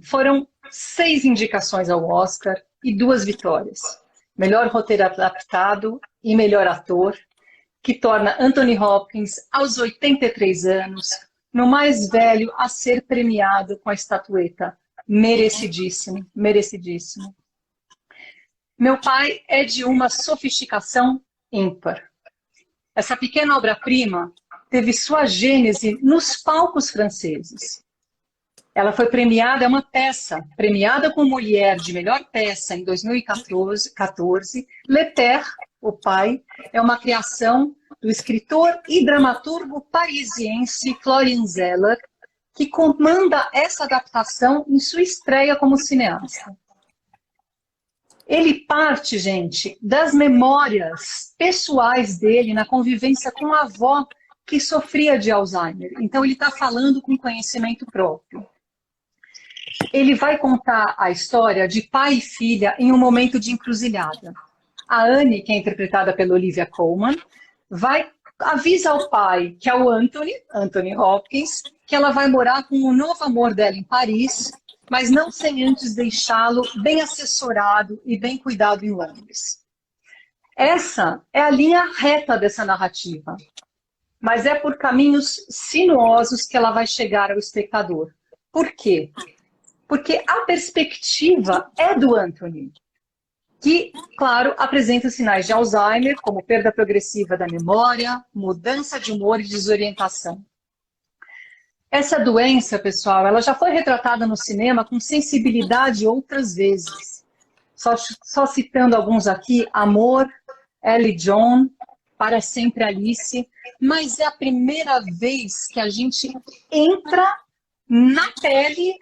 Foram 6 indicações ao Oscar e 2 vitórias. Melhor roteiro adaptado e melhor ator, que torna Anthony Hopkins, aos 83 anos, no mais velho a ser premiado com a estatueta. Merecidíssimo, merecidíssimo. Meu pai é de uma sofisticação ímpar. Essa pequena obra-prima teve sua gênese nos palcos franceses. Ela foi premiada, é uma peça, premiada com Molière de melhor peça em 2014. Le Père, o pai, é uma criação do escritor e dramaturgo parisiense Florian Zeller, que comanda essa adaptação em sua estreia como cineasta. Ele parte, gente, das memórias pessoais dele na convivência com a avó que sofria de Alzheimer. Então ele está falando com conhecimento próprio. Ele vai contar a história de pai e filha em um momento de encruzilhada. A Anne, que é interpretada pela Olivia Colman, avisa ao pai, que é o Anthony Hopkins, que ela vai morar com o novo amor dela em Paris, mas não sem antes deixá-lo bem assessorado e bem cuidado em Londres. Essa é a linha reta dessa narrativa, mas é por caminhos sinuosos que ela vai chegar ao espectador. Por quê? Porque a perspectiva é do Anthony, que, claro, apresenta sinais de Alzheimer, como perda progressiva da memória, mudança de humor e desorientação. Essa doença, pessoal, ela já foi retratada no cinema com sensibilidade outras vezes. Só citando alguns aqui, Amor, Ellie John, Para Sempre Alice, mas é a primeira vez que a gente entra na pele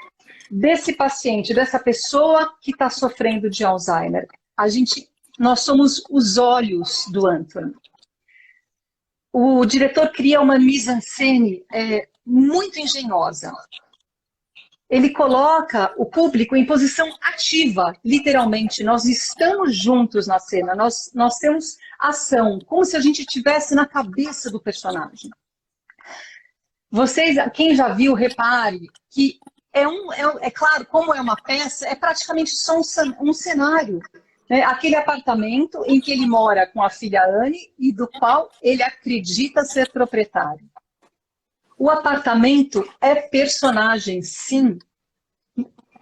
desse paciente, dessa pessoa que está sofrendo de Alzheimer. Nós somos os olhos do Anthony. O diretor cria uma mise-en-scène muito engenhosa. Ele coloca o público em posição ativa, literalmente. Nós estamos juntos na cena, nós temos ação, como se a gente estivesse na cabeça do personagem. Vocês, quem já viu, repare que é claro, como é uma peça, é praticamente só um cenário. Aquele apartamento em que ele mora com a filha Anne e do qual ele acredita ser proprietário. O apartamento é personagem, sim.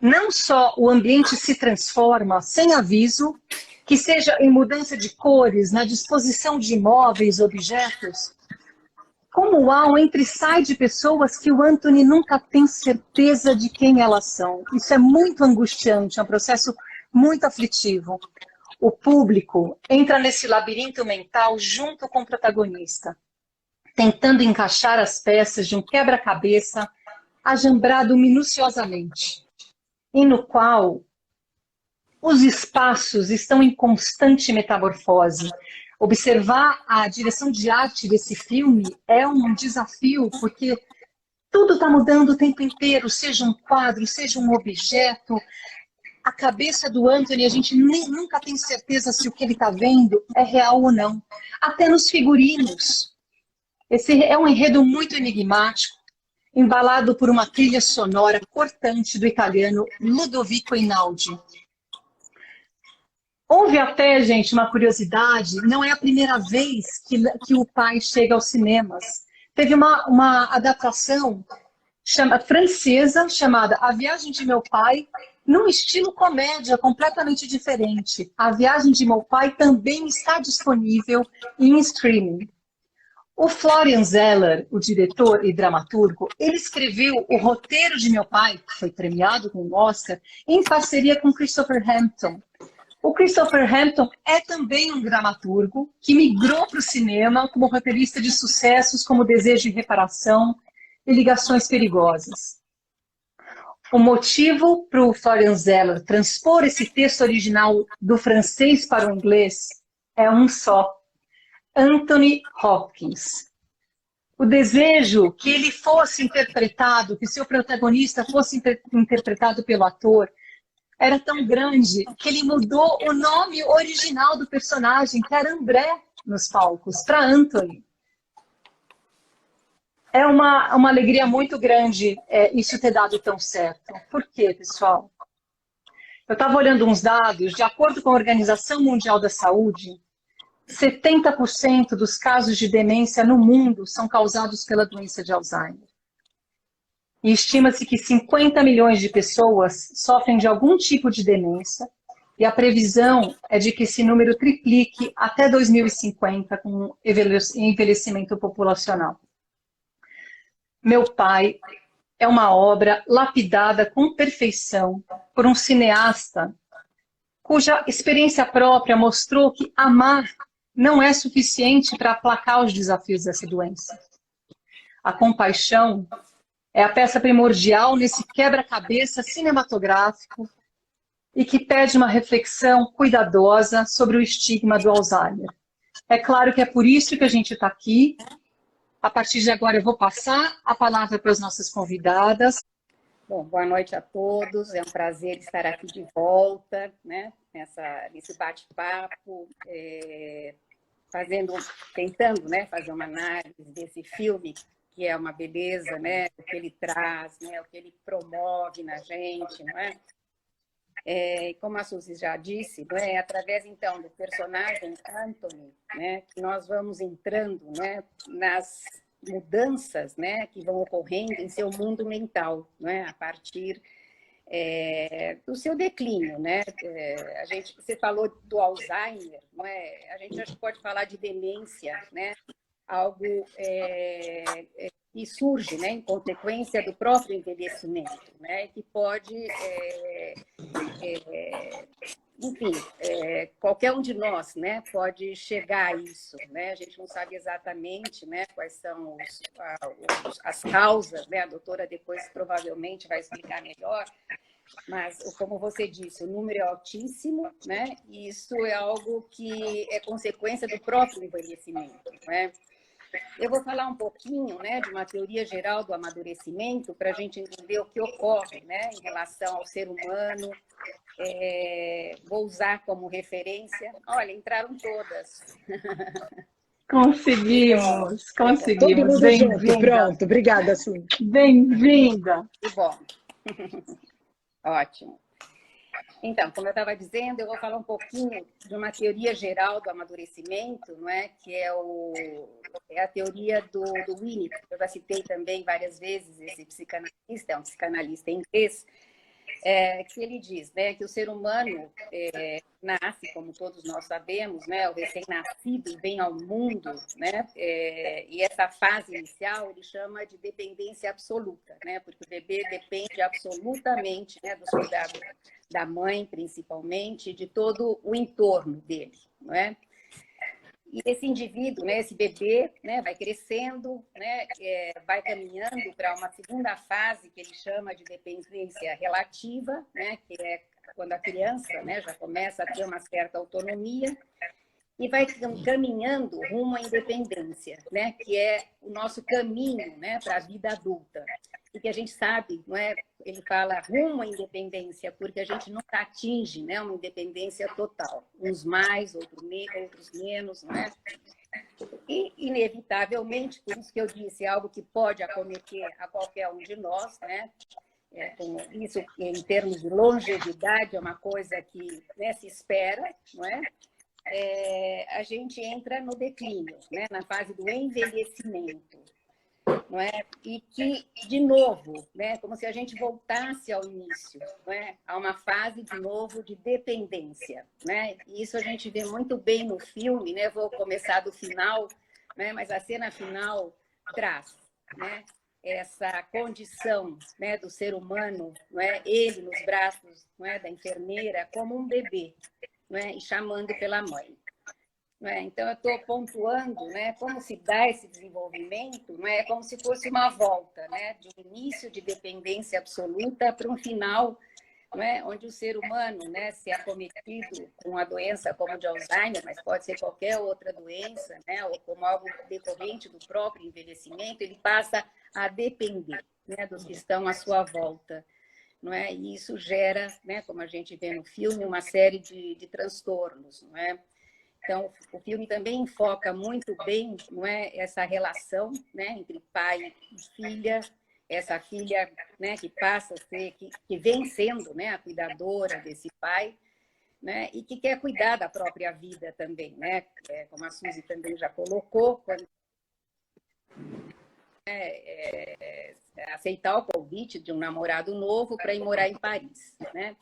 Não só o ambiente se transforma sem aviso, que seja em mudança de cores, na disposição de imóveis, objetos, como há um entra e sai de pessoas que o Anthony nunca tem certeza de quem elas são. Isso é muito angustiante, é um processo muito aflitivo. O público entra nesse labirinto mental junto com o protagonista, tentando encaixar as peças de um quebra-cabeça ajambrado minuciosamente, e no qual os espaços estão em constante metamorfose. Observar a direção de arte desse filme é um desafio, porque tudo está mudando o tempo inteiro, seja um quadro, seja um objeto. A cabeça do Anthony, a gente nunca tem certeza se o que ele está vendo é real ou não. Até nos figurinos. Esse é um enredo muito enigmático, embalado por uma trilha sonora cortante do italiano Ludovico Einaudi. Houve até, gente, uma curiosidade, não é a primeira vez que o pai chega aos cinemas. Teve uma adaptação francesa chamada A Viagem de Meu Pai, num estilo comédia completamente diferente. A Viagem de Meu Pai também está disponível em streaming. O Florian Zeller, o diretor e dramaturgo, ele escreveu o roteiro de Meu Pai, que foi premiado com o Oscar, em parceria com Christopher Hampton. O Christopher Hampton é também um dramaturgo que migrou para o cinema como roteirista de sucessos como Desejo e Reparação e Ligações Perigosas. O motivo para o Florian Zeller transpor esse texto original do francês para o inglês é um só: Anthony Hopkins. O desejo que ele fosse interpretado, que seu protagonista fosse interpretado pelo ator, era tão grande que ele mudou o nome original do personagem, que era André, nos palcos, para Anthony. É uma alegria muito grande isso ter dado tão certo. Por quê, pessoal? Eu estava olhando uns dados, de acordo com a Organização Mundial da Saúde, 70% dos casos de demência no mundo são causados pela doença de Alzheimer. E estima-se que 50 milhões de pessoas sofrem de algum tipo de demência, e a previsão é de que esse número triplique até 2050 com o envelhecimento populacional. Meu pai é uma obra lapidada com perfeição por um cineasta cuja experiência própria mostrou que amar não é suficiente para aplacar os desafios dessa doença. A compaixão é a peça primordial nesse quebra-cabeça cinematográfico e que pede uma reflexão cuidadosa sobre o estigma do Alzheimer. É claro que é por isso que a gente está aqui. A partir de agora eu vou passar a palavra para as nossas convidadas. Bom, boa noite a todos, é um prazer estar aqui de volta, né, nesse bate-papo, tentando, né, fazer uma análise desse filme, que é uma beleza, né, o que ele traz, né, o que ele promove na gente, não é? Como a Suzy já disse, é através, então, do personagem Anthony, né, que nós vamos entrando, né, nas mudanças, né, que vão ocorrendo em seu mundo mental, né, a partir do seu declínio, né? Você falou do Alzheimer, não é? A gente acho que pode falar de demência, né? Algo que surge, né, em consequência do próprio envelhecimento, né? Que pode enfim, qualquer um de nós, né, pode chegar a isso, né? A gente não sabe exatamente, né, quais são as causas, né? A doutora depois provavelmente vai explicar melhor, mas, como você disse, o número é altíssimo, né? E isso é algo que é consequência do próprio envelhecimento, né? Eu vou falar um pouquinho, né, de uma teoria geral do amadurecimento para a gente entender o que ocorre, né, em relação ao ser humano. Vou usar como referência. Olha, entraram todas. Conseguimos. Todo mundo junto, pronto. Obrigada, Su. Bem-vinda. Que bom. Ótimo. Então, como eu estava dizendo, eu vou falar um pouquinho de uma teoria geral do amadurecimento, não é? Que é a teoria do Winnicott. Eu já citei também várias vezes esse psicanalista, é um psicanalista inglês, que ele diz, né, que o ser humano nasce, como todos nós sabemos, né, o recém-nascido vem ao mundo, né, e essa fase inicial ele chama de dependência absoluta, né, porque o bebê depende absolutamente, né, dos cuidados da mãe, principalmente, de todo o entorno dele, não é? E esse indivíduo, né, esse bebê, né, vai crescendo, né, vai caminhando para uma segunda fase que ele chama de dependência relativa, né, que é quando a criança, né, já começa a ter uma certa autonomia e vai caminhando rumo à independência, né, que é o nosso caminho, né, para a vida adulta. E que a gente sabe, não é? Ele fala rumo à independência, porque a gente nunca atinge, né, uma independência total. Uns mais, outros menos, não é? E, inevitavelmente, por isso que eu disse, é algo que pode acometer a qualquer um de nós, né? Isso, em termos de longevidade, é uma coisa que, né, se espera, não é? A gente entra no declínio, né, na fase do envelhecimento. Não é? E que, de novo, né, como se a gente voltasse ao início, não é? A uma fase, de novo, de dependência. Né? E isso a gente vê muito bem no filme, né? Vou começar do final, né? Mas a cena final traz, né, essa condição, né, do ser humano, não é? Ele nos braços, não é, da enfermeira, como um bebê, não é? E chamando pela mãe. Então, eu estou pontuando, né, como se dá esse desenvolvimento, né, é como se fosse uma volta, né, de um início de dependência absoluta para um final, né, onde o ser humano, né, se é acometido com uma doença como de Alzheimer, mas pode ser qualquer outra doença, né, ou como algo decorrente do próprio envelhecimento, ele passa a depender, né, dos que estão à sua volta. Não é? E isso gera, né, como a gente vê no filme, uma série de transtornos, não é? Então, o filme também enfoca muito bem, não é, essa relação, né, entre pai e filha, essa filha, né, que passa a ser, que vem sendo, né, a cuidadora desse pai, né, e que quer cuidar da própria vida também, né, como a Suzy também já colocou, quando aceitar o convite de um namorado novo para ir morar em Paris, né?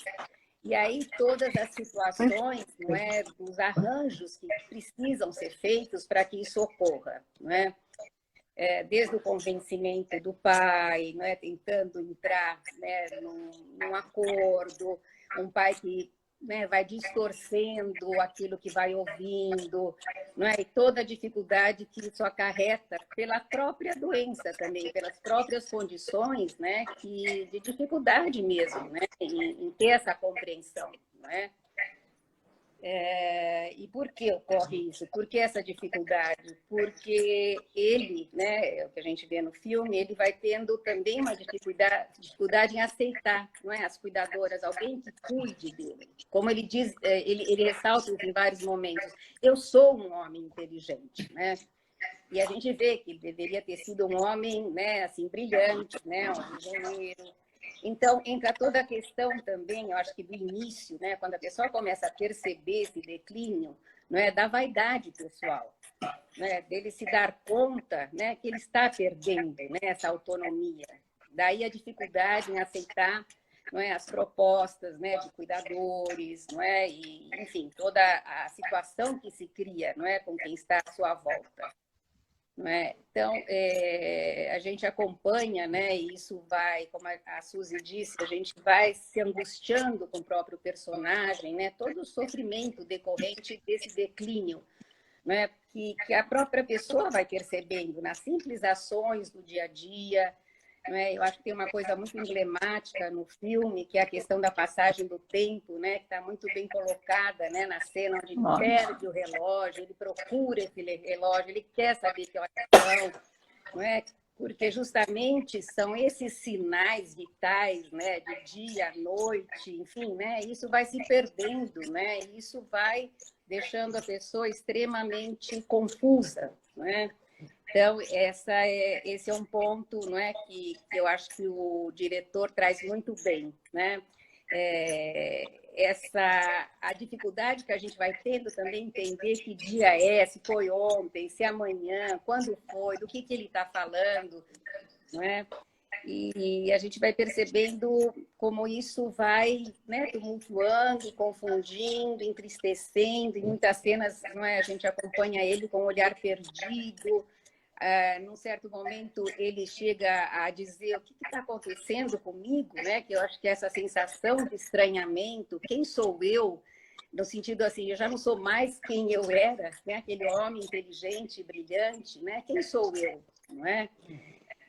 E aí todas as situações, não é, os arranjos que precisam ser feitos para que isso ocorra, não é? Desde o convencimento do pai, não é, tentando entrar, né, num acordo, um pai que, né, vai distorcendo aquilo que vai ouvindo, não é? E toda a dificuldade que isso acarreta pela própria doença também, pelas próprias condições, né, de dificuldade mesmo, né, em ter essa compreensão, não é? E por que ocorre isso? Por que essa dificuldade? Porque ele, né, é o que a gente vê no filme, ele vai tendo também uma dificuldade em aceitar, não é, as cuidadoras, alguém que cuide dele. Como ele diz, ele ressalta em vários momentos, eu sou um homem inteligente, né? E a gente vê que ele deveria ter sido um homem, né, assim, brilhante, né, um engenheiro. Então, entra toda a questão também, eu acho que do início, né, quando a pessoa começa a perceber esse declínio, né, da vaidade pessoal, né, dele se dar conta, né, que ele está perdendo, né, essa autonomia. Daí a dificuldade em aceitar, não é, as propostas, né, de cuidadores, não é, e, enfim, toda a situação que se cria, não é, com quem está à sua volta. Não é? Então, a gente acompanha, né, e isso vai, como a Suzy disse, a gente vai se angustiando com o próprio personagem, né, todo o sofrimento decorrente desse declínio, né, que a própria pessoa vai percebendo nas simples ações do dia a dia. Né? Eu acho que tem uma coisa muito emblemática no filme, que é a questão da passagem do tempo, né? Que está muito bem colocada, né? Na cena onde ele perde o relógio, ele procura esse relógio, ele quer saber que horas são, não é? Porque justamente são esses sinais vitais, né? De dia, noite, enfim, né? Isso vai se perdendo, né? E isso vai deixando a pessoa extremamente confusa, não é? Então, esse é um ponto, não é, que eu acho que o diretor traz muito bem, né? A dificuldade que a gente vai tendo também entender que dia é, se foi ontem, se é amanhã, quando foi, do que ele está falando, não é? E a gente vai percebendo como isso vai, né, tumultuando, confundindo, entristecendo. Em muitas cenas, não é, a gente acompanha ele com o olhar perdido. Num certo momento, ele chega a dizer o que está acontecendo comigo, né? Que eu acho que essa sensação de estranhamento, quem sou eu? No sentido assim, eu já não sou mais quem eu era, né? Aquele homem inteligente, brilhante, né? Quem sou eu, não é?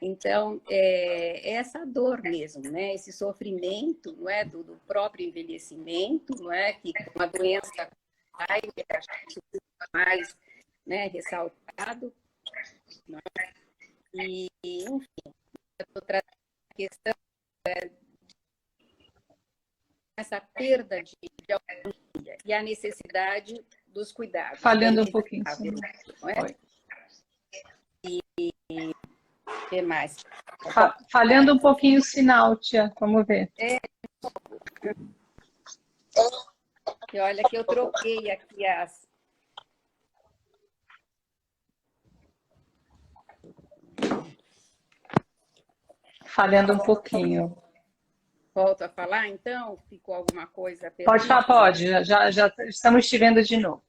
Então, é essa dor mesmo, né? Esse sofrimento, não é, do próprio envelhecimento, não é, que uma doença vai, acho que isso fica mais, né, ressaltado, não é? E, enfim, eu estou trazendo a questão dessa perda de autonomia e a necessidade dos cuidados. Falhando um pouquinho. Não é? E que mais? Falhando um pouquinho o sinal, tia. Vamos ver. E olha que eu troquei aqui as... Falhando um pouquinho. Volto a falar, então? Ficou alguma coisa perdida? Pode falar, pode. Já estamos te vendo de novo.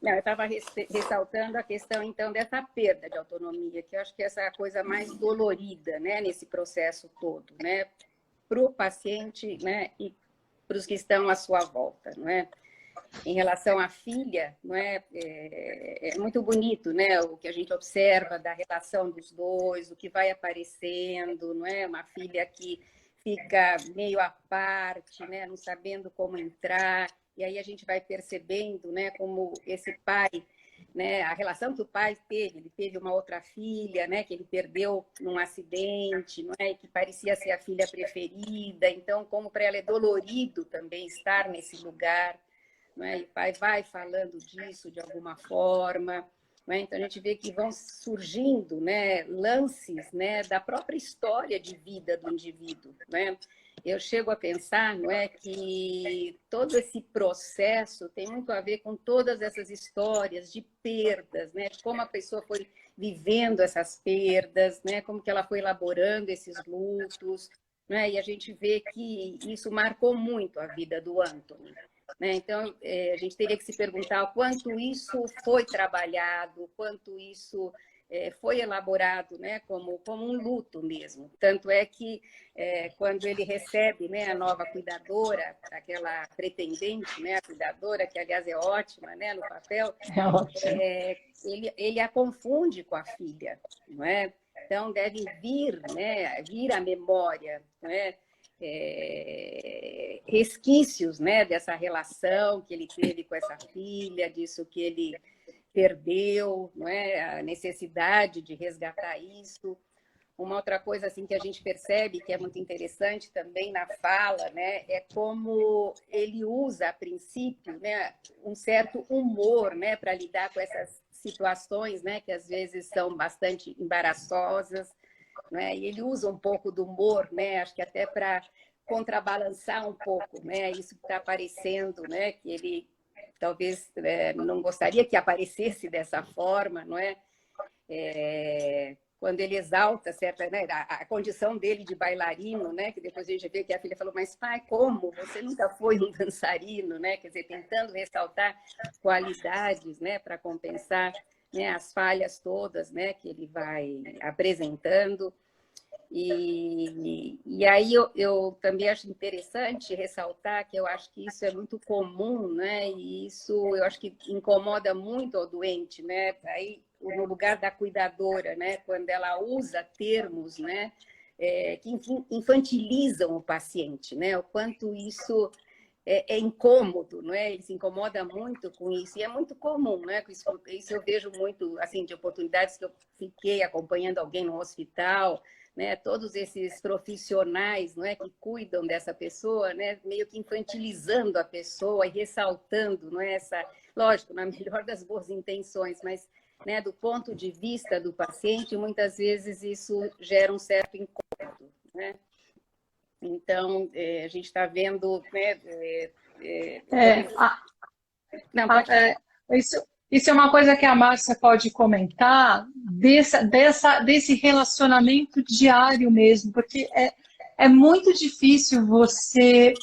Não, eu estava ressaltando a questão, então, dessa perda de autonomia, que eu acho que essa é a coisa mais dolorida, né, nesse processo todo, né, para o paciente, né, e para os que estão à sua volta, não é? Em relação à filha, não é? É muito bonito, né, o que a gente observa da relação dos dois, o que vai aparecendo, não é? Uma filha que fica meio à parte, né, não sabendo como entrar. E aí a gente vai percebendo, né, como esse pai, né, a relação que o pai teve, ele teve uma outra filha, né, que ele perdeu num acidente, não é, que parecia ser a filha preferida. Então, como para ela é dolorido também estar nesse lugar, né? E o pai vai falando disso de alguma forma, né? Então a gente vê que vão surgindo, né, lances, né, da própria história de vida do indivíduo, né? Eu chego a pensar, não é, que todo esse processo tem muito a ver com todas essas histórias de perdas, né? De como a pessoa foi vivendo essas perdas, né? Como que ela foi elaborando esses lutos, né? E a gente vê que isso marcou muito a vida do Anthony, né? Então, a gente teria que se perguntar o quanto isso foi trabalhado, o quanto isso foi elaborado, né, como um luto mesmo. Tanto é que quando ele recebe, né, a nova cuidadora, aquela pretendente, né, a cuidadora, que aliás é ótima, né, no papel, É ótimo. Ele a confunde com a filha, não é? Então deve vir, né, vir à memória, né, resquícios, né, dessa relação que ele teve com essa filha, disso que ele perdeu, não é? A necessidade de resgatar isso. Uma outra coisa assim que a gente percebe que é muito interessante também na fala, né, é como ele usa a princípio, né, um certo humor, né, para lidar com essas situações, né, que às vezes são bastante embaraçosas, né? E ele usa um pouco do humor, né, acho que até para contrabalançar um pouco, né, isso que está aparecendo, né, que ele talvez não gostaria que aparecesse dessa forma, não é? Quando ele exalta certa, né, a condição dele de bailarino, né, que depois a gente vê que a filha falou, mas pai, como? Você nunca foi um dançarino, né? Quer dizer, tentando ressaltar qualidades, né, para compensar, né, as falhas todas, né, que ele vai apresentando. E aí eu também acho interessante ressaltar que eu acho que isso é muito comum, né? E isso eu acho que incomoda muito ao doente, né? Aí no lugar da cuidadora, né? Quando ela usa termos, né, que infantilizam o paciente, né? O quanto isso é incômodo, não é? Ele se incomoda muito com isso, e é muito comum, né? Isso eu vejo muito, assim, de oportunidades que eu fiquei acompanhando alguém no hospital, né? Todos esses profissionais, não é, que cuidam dessa pessoa, né? Meio que infantilizando a pessoa e ressaltando, não é, essa, lógico, na melhor das boas intenções, mas, né, do ponto de vista do paciente, muitas vezes isso gera um certo incômodo, né? Então, a gente está vendo, né? Não, pode... Isso é uma coisa que a Márcia pode comentar, desse relacionamento diário mesmo, porque é muito difícil você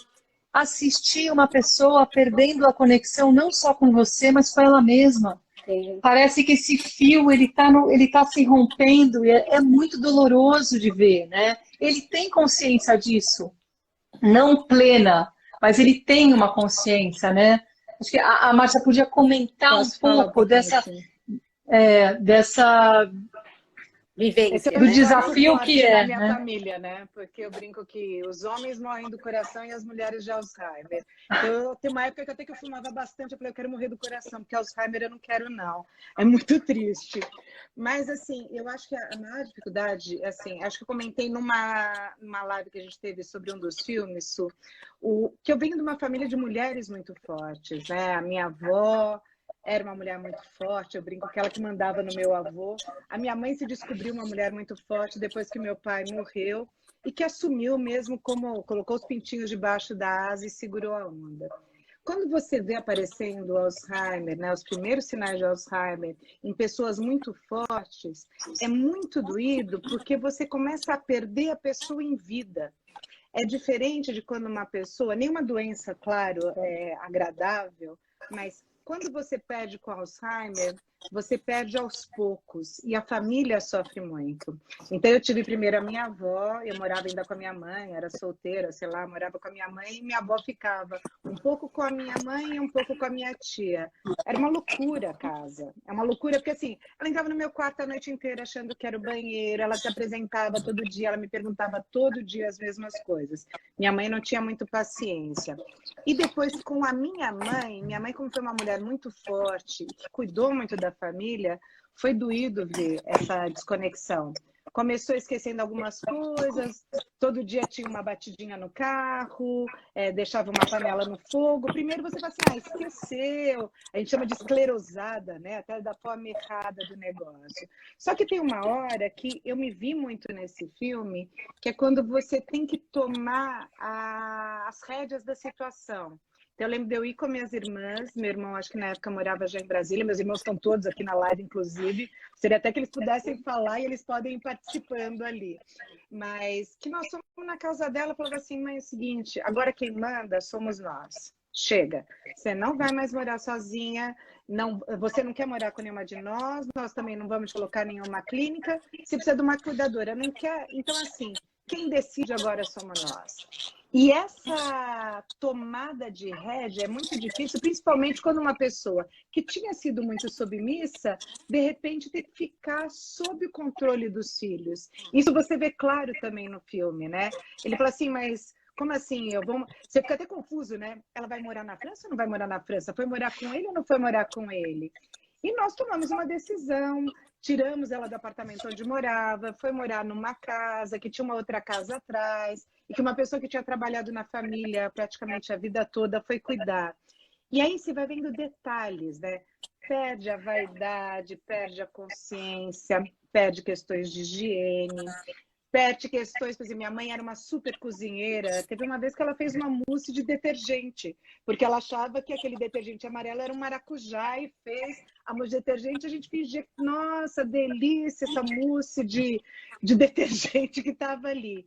assistir uma pessoa perdendo a conexão não só com você, mas com ela mesma. Sim. Parece que esse fio ele tá se rompendo e é muito doloroso de ver, né? Ele tem consciência disso, não plena, mas ele tem uma consciência, né? Acho que a Márcia podia comentar um pouco dessa vivência, do né? desafio que na é, minha né? família, né? Porque eu brinco que os homens morrem do coração e as mulheres de Alzheimer. Então, tem uma época que até que eu fumava bastante, eu falei, eu quero morrer do coração, porque Alzheimer eu não quero, não. É muito triste. Mas, assim, eu acho que a maior dificuldade, assim, acho que eu comentei numa live que a gente teve sobre um dos filmes, que eu venho de uma família de mulheres muito fortes, né? A minha avó era uma mulher muito forte, eu brinco que ela que mandava no meu avô. A minha mãe se descobriu uma mulher muito forte depois que meu pai morreu e que assumiu mesmo como colocou os pintinhos debaixo da asa e segurou a onda. Quando você vê aparecendo Alzheimer, né, os primeiros sinais de Alzheimer em pessoas muito fortes, é muito doído porque você começa a perder a pessoa em vida. É diferente de quando uma pessoa, nenhuma doença, claro, é agradável, mas quando você perde com Alzheimer, você perde aos poucos e a família sofre muito. Então, eu tive primeiro a minha avó, eu morava ainda com a minha mãe, era solteira, sei lá, morava com a minha mãe e minha avó ficava um pouco com a minha mãe e um pouco com a minha tia. Era uma loucura a casa. É uma loucura porque, assim, ela entrava no meu quarto a noite inteira achando que era o banheiro, ela se apresentava todo dia, ela me perguntava todo dia as mesmas coisas. Minha mãe não tinha muito paciência. E depois, com a minha mãe, como foi uma mulher muito forte, que cuidou muito da família, foi doído ver essa desconexão. começou esquecendo algumas coisas, todo dia tinha uma batidinha no carro, deixava uma panela no fogo. Primeiro você fala assim, esqueceu. A gente chama de esclerosada, né? Até da forma errada do negócio. Só que tem uma hora que eu me vi muito nesse filme, que é quando você tem que tomar as rédeas da situação. Então, eu lembro de eu ir com minhas irmãs, meu irmão acho que na época morava já em Brasília, meus irmãos estão todos aqui na live, inclusive, seria até que eles pudessem falar e eles podem ir participando ali. Mas que nós fomos na casa dela e falava assim, mãe, é o seguinte, agora quem manda somos nós. Chega, você não vai mais morar sozinha, não, você não quer morar com nenhuma de nós também não vamos te colocar em nenhuma clínica, você precisa de uma cuidadora, não quer? Então, assim, quem decide agora somos nós. E essa tomada de rédea é muito difícil, principalmente quando uma pessoa que tinha sido muito submissa, de repente tem que ficar sob o controle dos filhos. Isso você vê claro também no filme, né? Ele fala assim, mas como assim? Você fica até confuso, né? Ela vai morar na França ou não vai morar na França? Foi morar com ele ou não foi morar com ele? E nós tomamos uma decisão, tiramos ela do apartamento onde morava, foi morar numa casa, que tinha uma outra casa atrás, e que uma pessoa que tinha trabalhado na família praticamente a vida toda foi cuidar. E aí você vai vendo detalhes, né? Perde a vaidade, perde a consciência, perde questões de higiene, perde questões, por exemplo, minha mãe era uma super cozinheira, teve uma vez que ela fez uma mousse de detergente, porque ela achava que aquele detergente amarelo era um maracujá e fez a mousse de detergente, a gente fingia, nossa, delícia essa mousse de detergente que estava ali.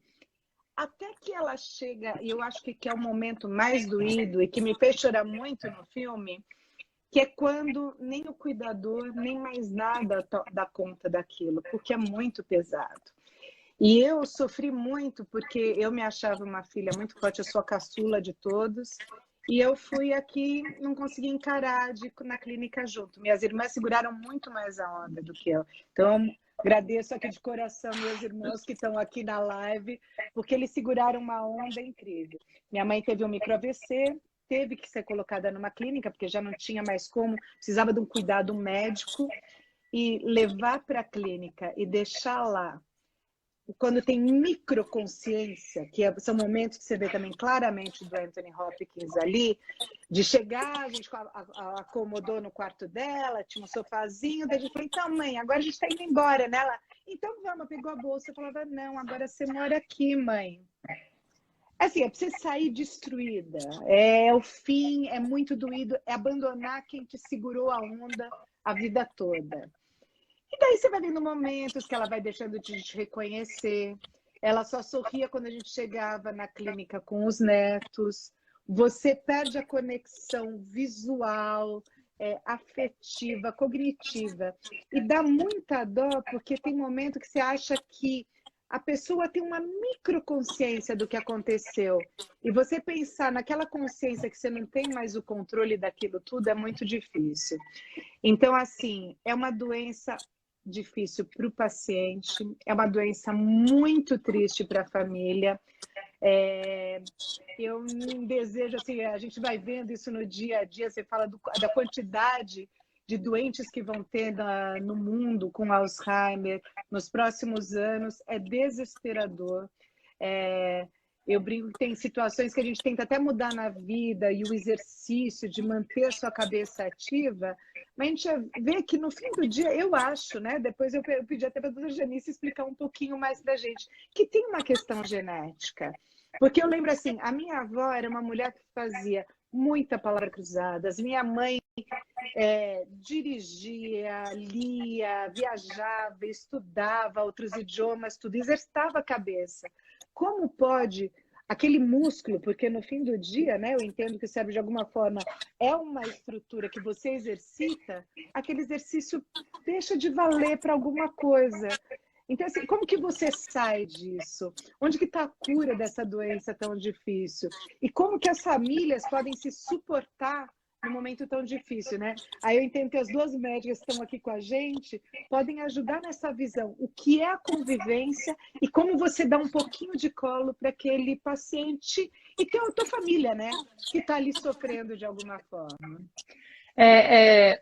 Até que ela chega, e eu acho que é o momento mais doído e que me fez chorar muito no filme, que é quando nem o cuidador, nem mais nada dá conta daquilo, porque é muito pesado. E eu sofri muito porque eu me achava uma filha muito forte, eu sou a caçula de todos. E eu fui aqui, não consegui encarar na clínica junto. Minhas irmãs seguraram muito mais a onda do que eu. Então, agradeço aqui de coração meus irmãos que estão aqui na live, porque eles seguraram uma onda incrível. Minha mãe teve um micro AVC, teve que ser colocada numa clínica, porque já não tinha mais como, precisava de um cuidado médico. E levar para a clínica e deixar lá, quando tem microconsciência, que são momentos que você vê também claramente do Anthony Hopkins ali, de chegar, a gente acomodou no quarto dela, tinha um sofazinho, daí a gente falou, então mãe, agora a gente está indo embora, né? Ela, então vamos, pegou a bolsa e falava, não, agora você mora aqui, mãe. Assim, é pra você sair destruída, é o fim, é muito doído, é abandonar quem te segurou a onda a vida toda. E daí você vai vendo momentos que ela vai deixando de te reconhecer. Ela só sorria quando a gente chegava na clínica com os netos. Você perde a conexão visual, afetiva, cognitiva. E dá muita dó, porque tem momento que você acha que a pessoa tem uma microconsciência do que aconteceu. E você pensar naquela consciência que você não tem mais o controle daquilo tudo é muito difícil. Então, assim, é uma doença difícil para o paciente, é uma doença muito triste para a família. Eu não desejo, assim, a gente vai vendo isso no dia a dia, você fala da quantidade de doentes que vão ter no mundo com Alzheimer nos próximos anos, é desesperador. Eu brinco que tem situações que a gente tenta até mudar na vida e o exercício de manter a sua cabeça ativa, mas a gente vê que no fim do dia, eu acho, né? Depois eu pedi até para a doutora Janice explicar um pouquinho mais para a gente, que tem uma questão genética. Porque eu lembro assim, a minha avó era uma mulher que fazia muita palavra cruzadas, minha mãe dirigia, lia, viajava, estudava outros idiomas, tudo, exercitava a cabeça. Como pode aquele músculo, porque no fim do dia, né, eu entendo que o cérebro de alguma forma é uma estrutura que você exercita, aquele exercício deixa de valer para alguma coisa. Então, assim, como que você sai disso? Onde que está a cura dessa doença tão difícil? E como que as famílias podem se suportar num momento tão difícil, né? Aí eu entendo que as duas médicas que estão aqui com a gente podem ajudar nessa visão. O que é a convivência e como você dá um pouquinho de colo para aquele paciente e que é a tua família, né? Que está ali sofrendo de alguma forma.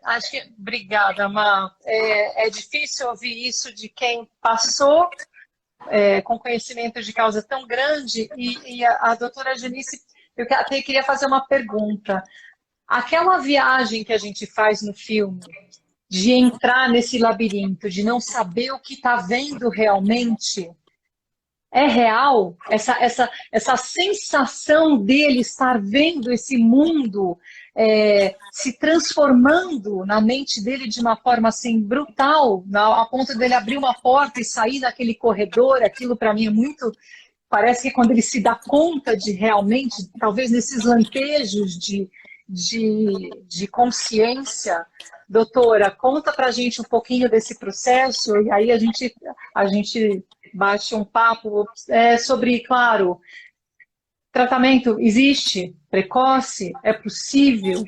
Acho que, obrigada, Má. É difícil ouvir isso de quem passou com conhecimento de causa tão grande, e a doutora Janice, eu até queria fazer uma pergunta. Aquela viagem que a gente faz no filme, de entrar nesse labirinto, de não saber o que está vendo realmente, é real? Essa sensação dele estar vendo esse mundo se transformando na mente dele de uma forma assim brutal, a ponto dele abrir uma porta e sair daquele corredor, aquilo para mim é muito... Parece que quando ele se dá conta de realmente, talvez nesses lampejos de consciência. Doutora, conta pra gente um pouquinho desse processo e aí a gente bate um papo sobre, claro, tratamento existe, precoce, é possível.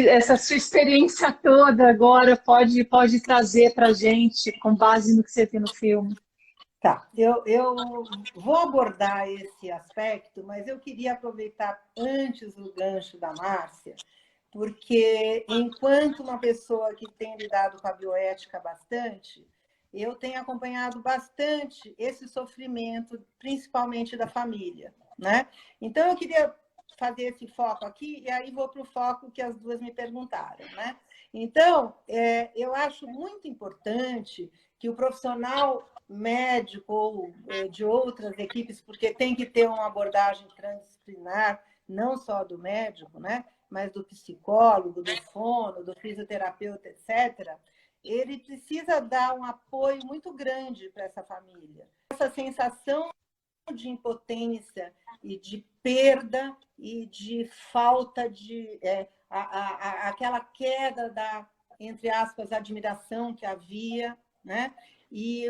Essa sua experiência toda agora pode trazer pra gente com base no que você vê no filme? Tá, eu vou abordar esse aspecto, mas eu queria aproveitar antes o gancho da Márcia, porque enquanto uma pessoa que tem lidado com a bioética bastante, eu tenho acompanhado bastante esse sofrimento, principalmente da família, né? Então, eu queria fazer esse foco aqui, e aí vou para o foco que as duas me perguntaram, né? Então, eu acho muito importante que o profissional médico ou de outras equipes, porque tem que ter uma abordagem transdisciplinar, não só do médico, né? Mas do psicólogo, do fono, do fisioterapeuta, etc., ele precisa dar um apoio muito grande para essa família. Essa sensação de impotência e de perda e de falta de... aquela queda da, entre aspas, admiração que havia, né? E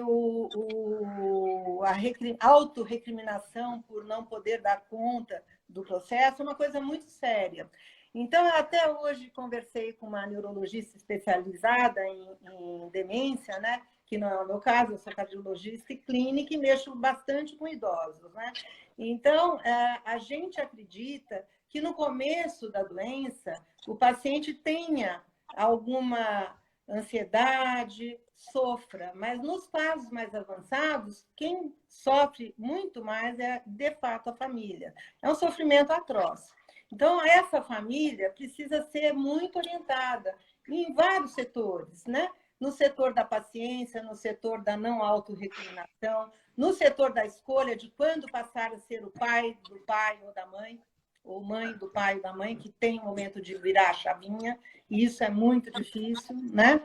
a autorrecriminação por não poder dar conta do processo é uma coisa muito séria. Então, eu até hoje conversei com uma neurologista especializada em demência, né? Que não é o meu caso, eu sou cardiologista e clínica e mexo bastante com idosos, né? Então, a gente acredita que no começo da doença, o paciente tenha alguma ansiedade, sofra, mas nos casos mais avançados, quem sofre muito mais é, de fato, a família. É um sofrimento atroz. Então, essa família precisa ser muito orientada em vários setores, né? No setor da paciência, no setor da não autorrecriminação, no setor da escolha de quando passar a ser o pai do pai ou da mãe, ou mãe do pai ou da mãe, que tem o momento de virar a chavinha, e isso é muito difícil, né?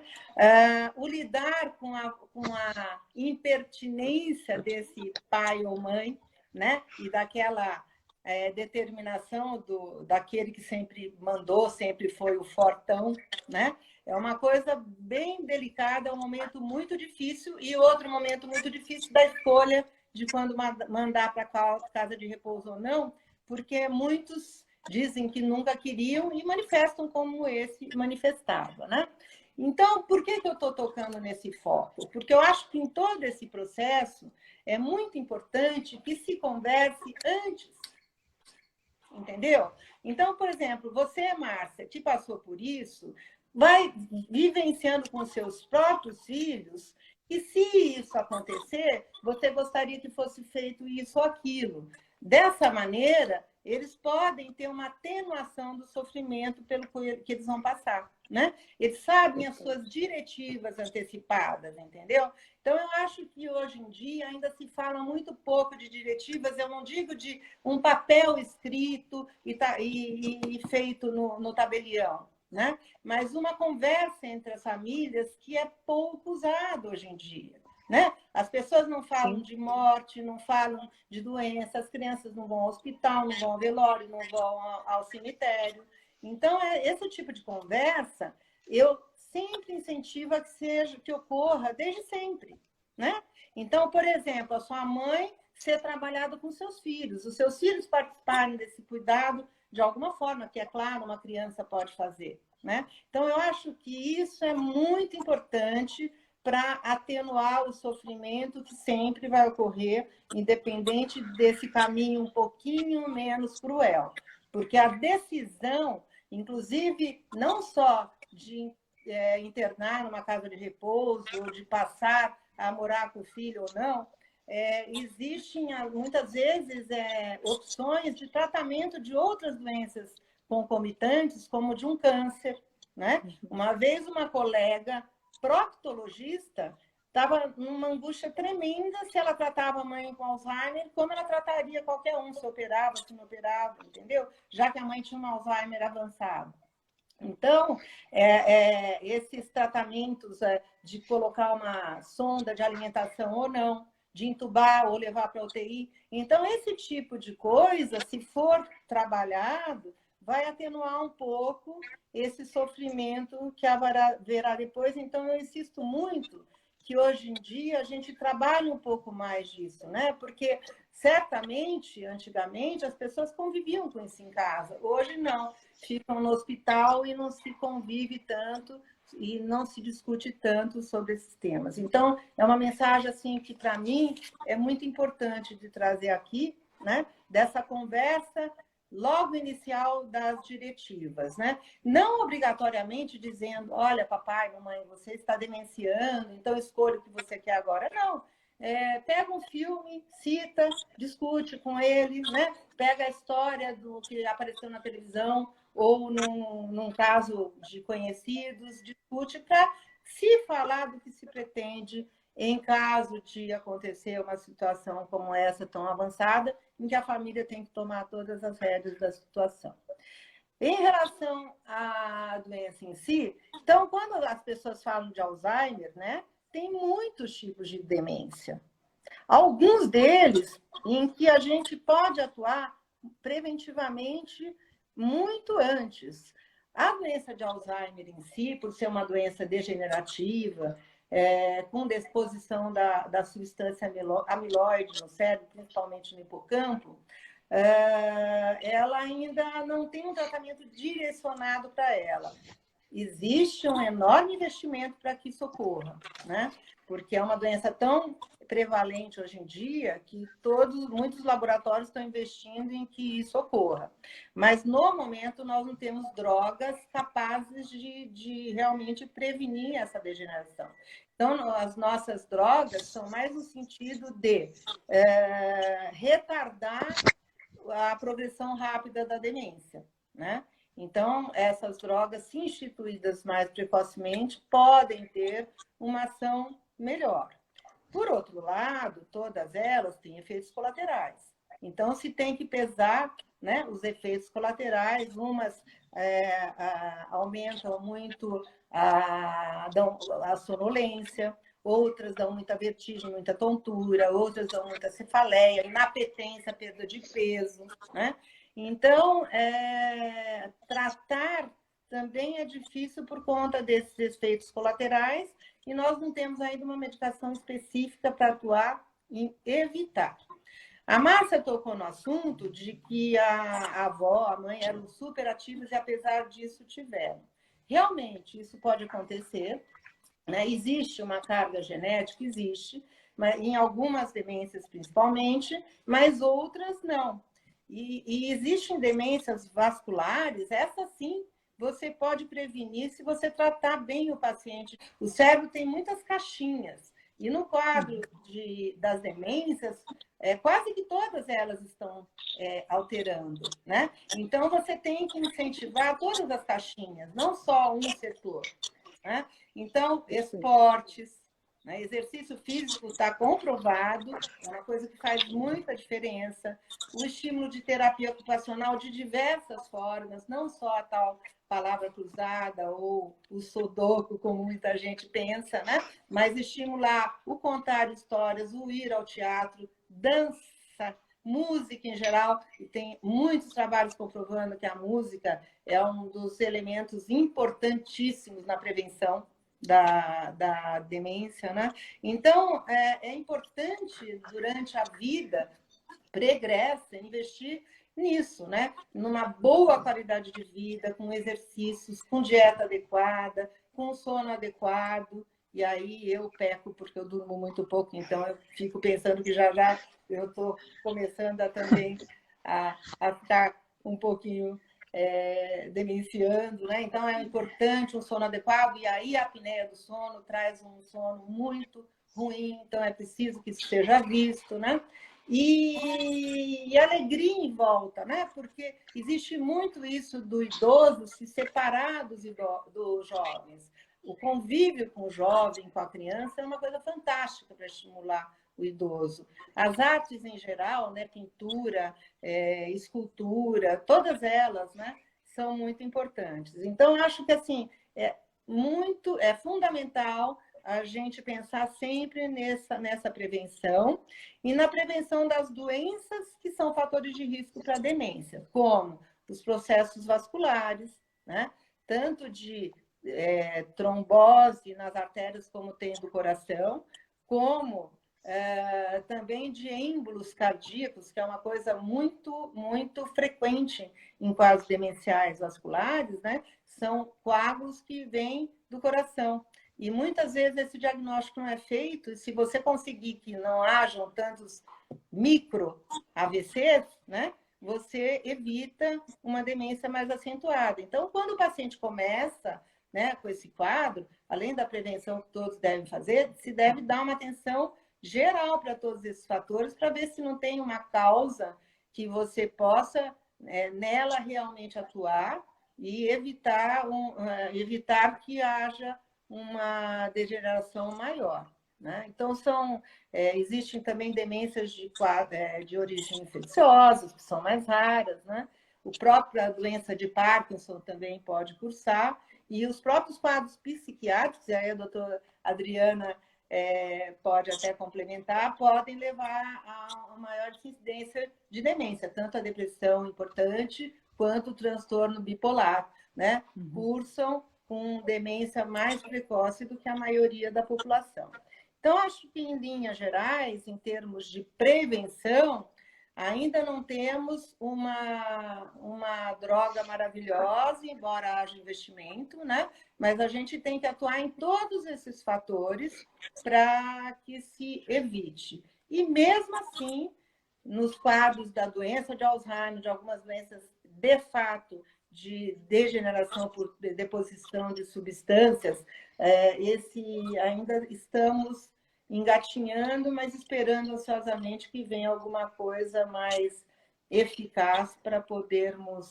O lidar com a impertinência desse pai ou mãe, né? E daquela determinação daquele que sempre mandou, sempre foi o fortão, né? É uma coisa bem delicada, é um momento muito difícil, e outro momento muito difícil da escolha de quando mandar para casa de repouso ou não, porque muitos dizem que nunca queriam e manifestam como esse manifestava, né? Então, por que eu estou tocando nesse foco? Porque eu acho que em todo esse processo é muito importante que se converse antes, entendeu? Então, por exemplo, você, Márcia, que passou por isso, vai vivenciando com seus próprios filhos e se isso acontecer, você gostaria que fosse feito isso ou aquilo. Dessa maneira, eles podem ter uma atenuação do sofrimento pelo que eles vão passar, né? Eles sabem as suas diretivas antecipadas, entendeu? Então, eu acho que hoje em dia ainda se fala muito pouco de diretivas, eu não digo de um papel escrito e feito no tabelião, né? Mas uma conversa entre as famílias que é pouco usada hoje em dia, né? As pessoas não falam de morte, não falam de doença, as crianças não vão ao hospital, não vão ao velório, não vão ao cemitério. Então, esse tipo de conversa, eu sempre incentivo a que ocorra desde sempre, né? Então, por exemplo, a sua mãe ser trabalhada com seus filhos, os seus filhos participarem desse cuidado de alguma forma, que, é claro, uma criança pode fazer, né? Então, eu acho que isso é muito importante para atenuar o sofrimento que sempre vai ocorrer, independente desse caminho um pouquinho menos cruel. Porque a decisão, inclusive, não só de internar numa casa de repouso ou de passar a morar com o filho ou não, existem muitas vezes opções de tratamento de outras doenças concomitantes, como de um câncer, né? Uma vez uma colega proctologista estava numa angústia tremenda se ela tratava a mãe com Alzheimer, como ela trataria qualquer um, se operava, se não operava, entendeu? Já que a mãe tinha um Alzheimer avançado. Então, esses tratamentos de colocar uma sonda de alimentação ou não, de entubar ou levar para a UTI. Então, esse tipo de coisa, se for trabalhado, vai atenuar um pouco esse sofrimento que haverá depois. Então, eu insisto muito que hoje em dia a gente trabalhe um pouco mais disso, né? Porque certamente, antigamente, as pessoas conviviam com isso em casa. Hoje não, ficam no hospital e não se convive tanto e não se discute tanto sobre esses temas. Então, é uma mensagem assim que para mim é muito importante de trazer aqui, né? Dessa conversa logo inicial das diretivas, né? Não obrigatoriamente dizendo, olha, papai, mamãe, você está demenciando, então escolha o que você quer agora. Não. Pega um filme, cita, discute com ele, né? Pega a história do que apareceu na televisão ou num caso de conhecidos, discute para se falar do que se pretende em caso de acontecer uma situação como essa tão avançada, em que a família tem que tomar todas as rédeas da situação. Em relação à doença em si, então, quando as pessoas falam de Alzheimer, né, tem muitos tipos de demência. Alguns deles em que a gente pode atuar preventivamente muito antes. A doença de Alzheimer em si, por ser uma doença degenerativa, com disposição da substância amiloide no cérebro, principalmente no hipocampo, ela ainda não tem um tratamento direcionado para ela. Existe um enorme investimento para que isso ocorra, né? Porque é uma doença tão prevalente hoje em dia que muitos laboratórios estão investindo em que isso ocorra. Mas, no momento, nós não temos drogas capazes de realmente prevenir essa degeneração. Então, as nossas drogas são mais no sentido de retardar a progressão rápida da demência, né? Então, essas drogas, se instituídas mais precocemente, podem ter uma ação melhor. Por outro lado, todas elas têm efeitos colaterais. Então, se tem que pesar, né, os efeitos colaterais, umas aumentam muito a sonolência, outras dão muita vertigem, muita tontura, outras dão muita cefaleia, inapetência, perda de peso, né? Então, tratar também é difícil por conta desses efeitos colaterais e nós não temos ainda uma medicação específica para atuar em evitar. A Márcia tocou no assunto de que a avó, a mãe eram super ativas e, apesar disso, tiveram. Realmente, isso pode acontecer, né? Existe uma carga genética, existe, mas em algumas demências principalmente, mas outras não. E existem demências vasculares, essas sim, você pode prevenir se você tratar bem o paciente. O cérebro tem muitas caixinhas. E no quadro das demências, quase que todas elas estão alterando, né? Então, você tem que incentivar todas as caixinhas, não só um setor, né? Então, esportes, né? Exercício físico está comprovado, é uma coisa que faz muita diferença. O estímulo de terapia ocupacional de diversas formas, não só a tal palavra cruzada ou o sudoku, como muita gente pensa, né? Mas estimular o contar histórias, o ir ao teatro, dança, música em geral, e tem muitos trabalhos comprovando que a música é um dos elementos importantíssimos na prevenção da demência, né? Então, é importante, durante a vida pregressa, investir nisso, né? Numa boa qualidade de vida, com exercícios, com dieta adequada, com sono adequado. E aí eu peco porque eu durmo muito pouco, então eu fico pensando que já eu estou começando também a ficar um pouquinho demenciando, né? Então é importante um sono adequado, e aí a apneia do sono traz um sono muito ruim, então é preciso que isso seja visto, né? E alegria em volta, né? Porque existe muito isso do idoso se separar dos jovens. O convívio com o jovem, com a criança, é uma coisa fantástica para estimular o idoso. As artes em geral, né? Pintura, escultura, todas elas, né? São muito importantes. Então, acho que assim é fundamental a gente pensar sempre nessa prevenção e na prevenção das doenças que são fatores de risco para a demência, como os processos vasculares, né? Tanto de trombose nas artérias, como tem do coração, como também de êmbolos cardíacos, que é uma coisa muito, muito frequente em quadros demenciais vasculares, né? São coágulos que vêm do coração. E muitas vezes esse diagnóstico não é feito, e se você conseguir que não hajam tantos micro AVCs, né, você evita uma demência mais acentuada. Então, quando o paciente começa, né, com esse quadro, além da prevenção que todos devem fazer, se deve dar uma atenção geral para todos esses fatores, para ver se não tem uma causa que você possa nela realmente atuar e evitar que haja uma degeneração maior, né? Então, existem também demências de origem infecciosa, que são mais raras, né? A própria doença de Parkinson também pode cursar, e os próprios quadros psiquiátricos, e aí a doutora Adriana pode até complementar, podem levar a uma maior incidência de demência, tanto a depressão importante quanto o transtorno bipolar, né? Cursam com demência mais precoce do que a maioria da população. Então, acho que, em linhas gerais, em termos de prevenção, ainda não temos uma droga maravilhosa, embora haja investimento, né? Mas a gente tem que atuar em todos esses fatores para que se evite. E, mesmo assim, nos quadros da doença de Alzheimer, de algumas doenças de fato de degeneração por deposição de substâncias, ainda estamos engatinhando, mas esperando ansiosamente que venha alguma coisa mais eficaz para podermos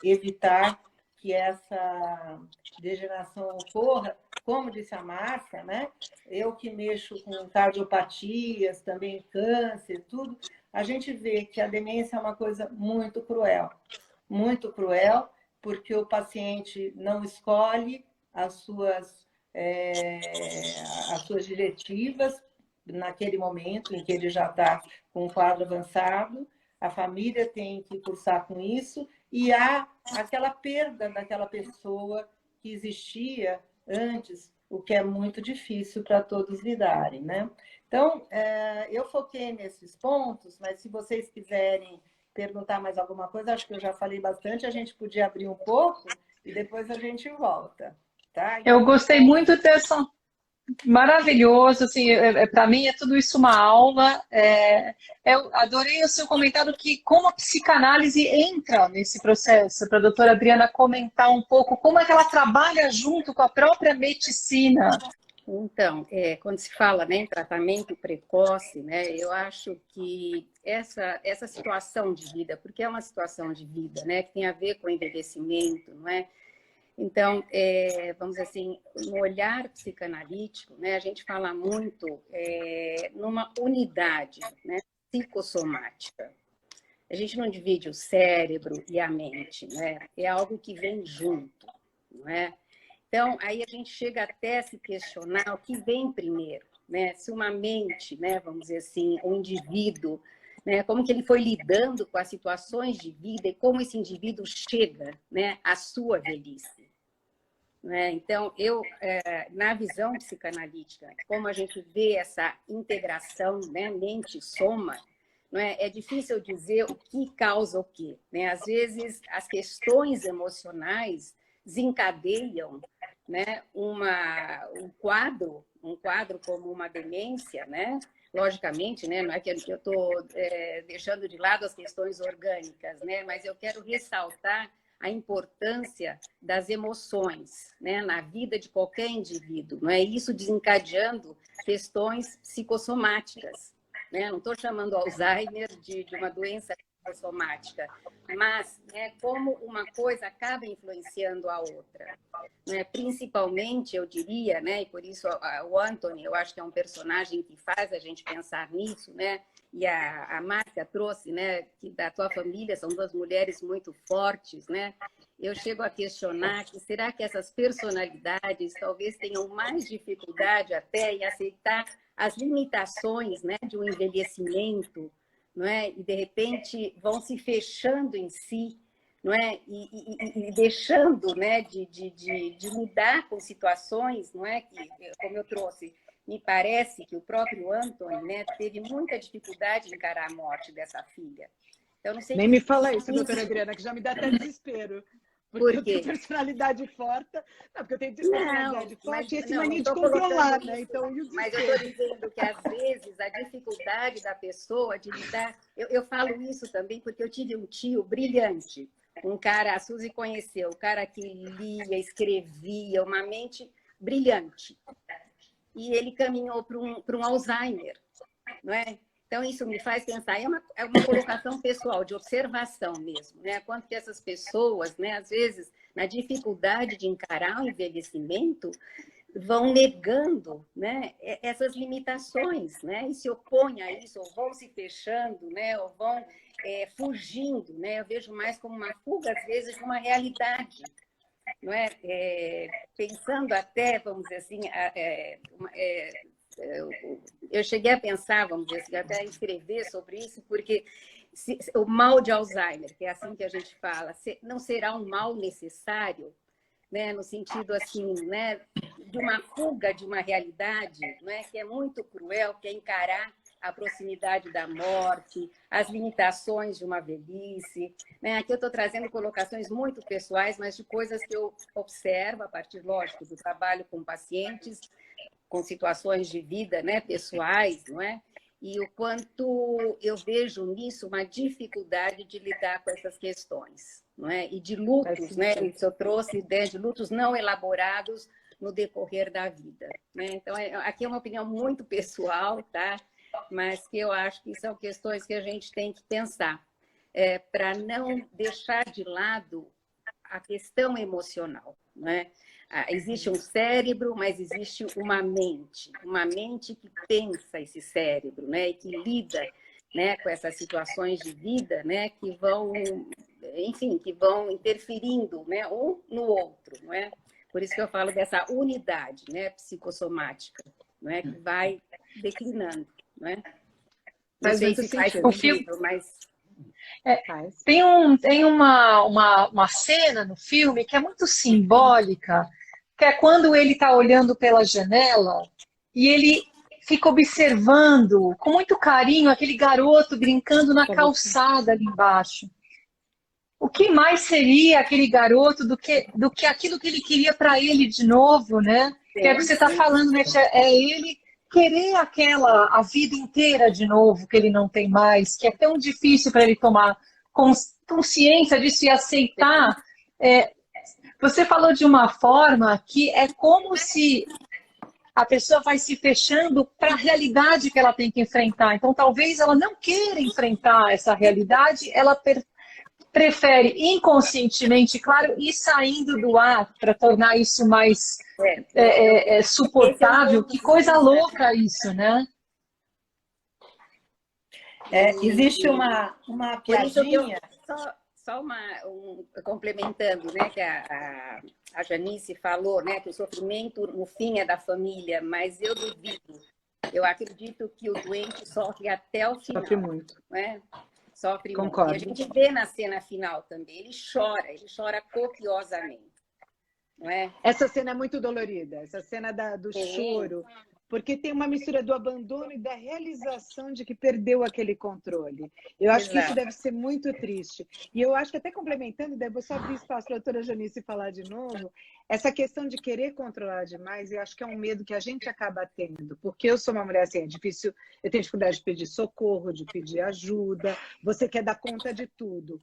evitar que essa degeneração ocorra. Como disse a Márcia, né? Eu que mexo com cardiopatias, também câncer, tudo, a gente vê que a demência é uma coisa muito cruel, porque o paciente não escolhe as suas diretivas naquele momento em que ele já está com um quadro avançado, a família tem que cursar com isso, e há aquela perda daquela pessoa que existia antes, o que é muito difícil para todos lidarem, né? Então, eu foquei nesses pontos, mas se vocês quiserem perguntar mais alguma coisa, acho que eu já falei bastante, a gente podia abrir um pouco e depois a gente volta, tá? Então, eu gostei muito dessa... Maravilhoso, assim, para mim é tudo isso uma aula. Eu adorei o seu comentário que como a psicanálise entra nesse processo, para a doutora Adriana comentar um pouco como é que ela trabalha junto com a própria medicina. Então, quando se fala, né, em tratamento precoce, né, eu acho que essa situação de vida, porque é uma situação de vida, né, que tem a ver com o envelhecimento, não é? Então, vamos dizer assim, no olhar psicanalítico, né, a gente fala muito numa unidade, né, psicossomática. A gente não divide o cérebro e a mente, né? É algo que vem junto, não é? Então, aí a gente chega até a se questionar o que vem primeiro, né? Se uma mente, né, vamos dizer assim, um indivíduo, né, como que ele foi lidando com as situações de vida e como esse indivíduo chega, né, à sua velhice. Né? Então, na visão psicanalítica, como a gente vê essa integração, né, mente-soma, não é difícil dizer o que causa o quê. Né? Às vezes, as questões emocionais desencadeiam, né, um quadro como uma demência, né? Logicamente, né, não é que eu estou deixando de lado as questões orgânicas, né, mas eu quero ressaltar a importância das emoções, né, na vida de qualquer indivíduo, não é? Isso desencadeando questões psicossomáticas, né? Não estou chamando Alzheimer de uma doença psicossomática, mas né, como uma coisa acaba influenciando a outra, né? Principalmente, eu diria, né, e por isso o Anthony, eu acho que é um personagem que faz a gente pensar nisso, né? E a Márcia trouxe, né, que da tua família são duas mulheres muito fortes, né? Eu chego a questionar que será que essas personalidades talvez tenham mais dificuldade até em aceitar as limitações, né, de um envelhecimento, não é? E de repente vão se fechando em si, não é? E deixando, né, de lidar com situações, não é? Que, como eu trouxe, me parece que o próprio Anthony, né, teve muita dificuldade em encarar a morte dessa filha. Então, não sei Nem me fala isso, doutora Adriana, que já me dá até desespero. Porque eu tenho personalidade forte. Não, porque eu tenho personalidade forte e esse mania de controlar, né? Então, mas eu estou dizendo que, às vezes, a dificuldade da pessoa de lidar... Eu falo isso também porque eu tive um tio brilhante. Um cara, a Suzy conheceu, um cara que lia, escrevia, uma mente brilhante. E ele caminhou para um Alzheimer, não é? Então, isso me faz pensar, é uma colocação pessoal, de observação mesmo, né? Quanto que essas pessoas, né, às vezes, na dificuldade de encarar o envelhecimento, vão negando, né, essas limitações, né? E se opõem a isso, ou vão se fechando, né, ou vão fugindo, né? Eu vejo mais como uma fuga, às vezes, de uma realidade, não é? Pensando até, vamos dizer assim, eu cheguei a pensar, vamos dizer assim, até a escrever sobre isso, porque o mal de Alzheimer, que é assim que a gente fala, não será um mal necessário, né, no sentido assim, né, de uma fuga de uma realidade, né, que é muito cruel, que é encarar a proximidade da morte, as limitações de uma velhice, né? Aqui eu estou trazendo colocações muito pessoais, mas de coisas que eu observo a partir, lógico, do trabalho com pacientes, com situações de vida, né, pessoais, não é? E o quanto eu vejo nisso uma dificuldade de lidar com essas questões, não é? E de lutos, né? Isso eu trouxe ideia de lutos não elaborados no decorrer da vida, né? Então, aqui é uma opinião muito pessoal, tá? Mas que eu acho que são questões que a gente tem que pensar, para não deixar de lado a questão emocional, né? Existe um cérebro, mas existe uma mente que pensa esse cérebro, né? E que lida, né, com essas situações de vida, né, que vão, enfim, que vão interferindo, né, um no outro, não é? Por isso que eu falo dessa unidade, né, psicossomática, não é, que vai declinando, não é? Não sei se faz sentido, mas tem uma cena no filme que é muito simbólica, que é quando ele está olhando pela janela e ele fica observando com muito carinho aquele garoto brincando na calçada ali embaixo. O que mais seria aquele garoto do que aquilo que ele queria para ele de novo, né? Que é o que você está falando, né? É ele querer a vida inteira de novo, que ele não tem mais, que é tão difícil para ele tomar consciência disso e aceitar. Você falou de uma forma que é como se a pessoa vai se fechando para a realidade que ela tem que enfrentar. Então, talvez ela não queira enfrentar essa realidade, ela prefere inconscientemente, claro, ir saindo do ar para tornar isso mais suportável. Que coisa louca isso, né? Existe uma piadinha. Só complementando, né, que a Janice falou, né, que o sofrimento no fim é da família, mas eu duvido. Eu acredito que o doente sofre até o final. Sofre muito. Né? Sofre Concordo. muito. E a gente vê na cena final também. Ele chora copiosamente. Não é? Essa cena é muito dolorida, essa cena do choro, porque tem uma mistura do abandono e da realização de que perdeu aquele controle. Eu acho que isso deve ser muito triste. E eu acho que até complementando, daí vou só abrir espaço para a doutora Janice falar de novo, essa questão de querer controlar demais, eu acho que é um medo que a gente acaba tendo, porque eu sou uma mulher assim, é difícil, eu tenho dificuldade de pedir socorro, de pedir ajuda, você quer dar conta de tudo.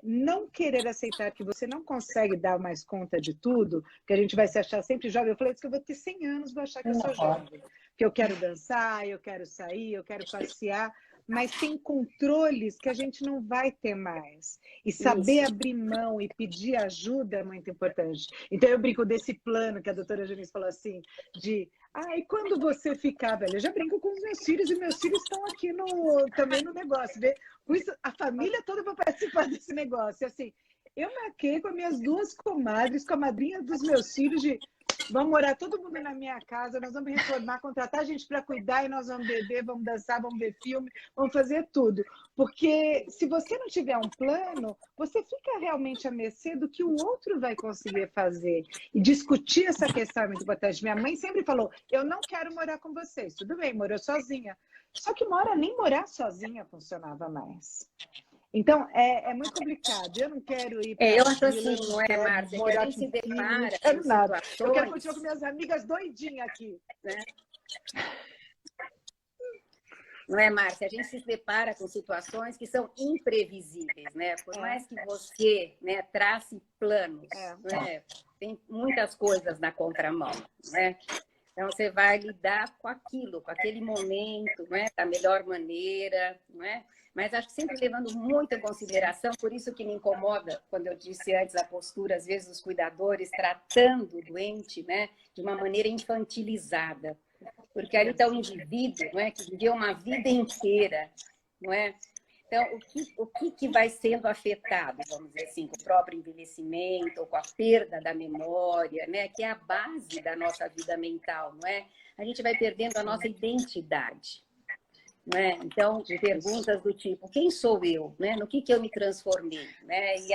Não querer aceitar que você não consegue dar mais conta de tudo, que a gente vai se achar sempre jovem. Eu falei isso que eu vou ter 100 anos, vou achar que eu sou jovem, que eu quero dançar, eu quero sair, eu quero passear, mas tem controles que a gente não vai ter mais. E saber abrir mão e pedir ajuda é muito importante. Então, eu brinco desse plano que a doutora Janice falou assim, de... e quando você ficar velha? Eu já brinco com os meus filhos, e meus filhos estão aqui também no negócio. Vê? Com isso, a família toda vai participar desse negócio. E, assim, eu marquei com as minhas 2 comadres, com a madrinha dos meus filhos, de... Vamos morar todo mundo na minha casa, nós vamos reformar, contratar gente para cuidar e nós vamos beber, vamos dançar, vamos ver filme, vamos fazer tudo. Porque se você não tiver um plano, você fica realmente à mercê do que o outro vai conseguir fazer. E discutir essa questão é muito importante. Minha mãe sempre falou, eu não quero morar com vocês. Tudo bem, morou sozinha. Só que nem morar sozinha funcionava mais. Então, é muito complicado. Eu não quero ir para eu acho assim, não é, Márcia? Que a gente se depara com situações... Eu quero continuar com minhas amigas doidinhas aqui. Né? Não é, Márcia? A gente se depara com situações que são imprevisíveis, né? Por mais que você, né, trace planos, né? Tem muitas coisas na contramão, né? Então, você vai lidar com aquilo, com aquele momento, né? Da melhor maneira, não é? Mas acho que sempre levando muito em consideração, por isso que me incomoda, quando eu disse antes, a postura, às vezes, dos cuidadores tratando o doente, né, de uma maneira infantilizada. Porque ali está o indivíduo, não é, que viveu uma vida inteira, não é? Então, o que vai sendo afetado, vamos dizer assim, com o próprio envelhecimento, ou com a perda da memória, né, que é a base da nossa vida mental, não é? A gente vai perdendo a nossa identidade. Né? Então, perguntas do tipo, quem sou eu? Né? No que eu me transformei? Né? E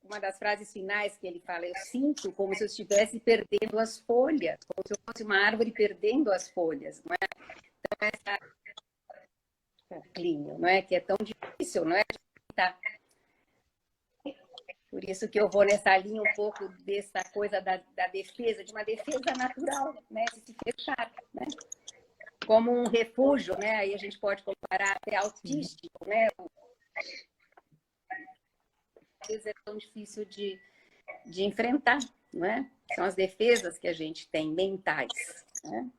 uma das frases finais que ele fala, eu sinto como se eu estivesse perdendo as folhas, como se eu fosse uma árvore perdendo as folhas. Não é? Então, essa clínica, não é? Que é tão difícil, não é? Tá. Por isso que eu vou nessa linha um pouco dessa coisa da defesa, de uma defesa natural, né? De se fechar, né? Como um refúgio, né? Aí a gente pode comparar até autístico, né? Às vezes é tão difícil de enfrentar, não é? São as defesas que a gente tem, mentais, né?